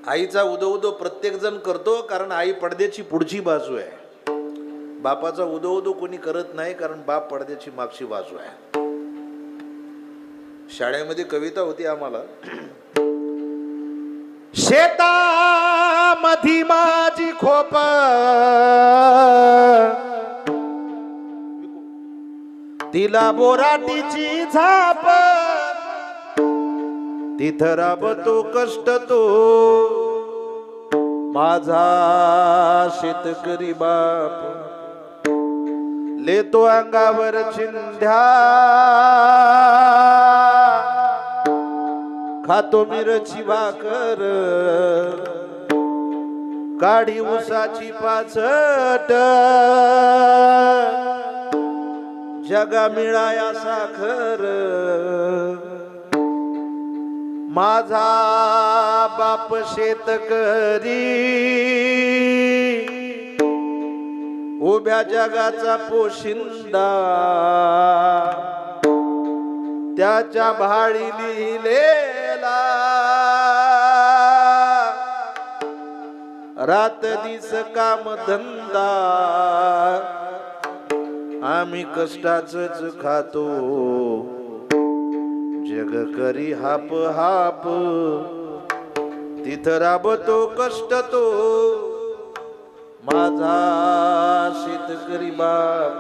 आईचा उदो उदो प्रत्येक जण करतो, कारण आई पडद्याची पुढची बाजू आहे. बापाचा उदो उदो कोणी करत नाही, कारण बाप पडद्याची मागची बाजू आहे. शाळेमध्ये कविता होती आम्हाला, शेतामधी माझी खोप, तिला बोराटीची झाप, तिथं राबतो कष्ट तो माझा शेतकरी बाप. लेतो अंगावर चिंध्या, खातो मिरची भाकर, काढी उसाची पाचट, जगा मिळाया साखर. माझा बाप शेतकरी, उभ्या जगाचा पोशिंदा, त्याच्या भाळी लिहिलेला रात दिस काम धंदा. आम्ही कष्टाचंच खातो, जग करी हाप हाप, तिथं राबतो कष्ट तो माझा शेतकरी बाप.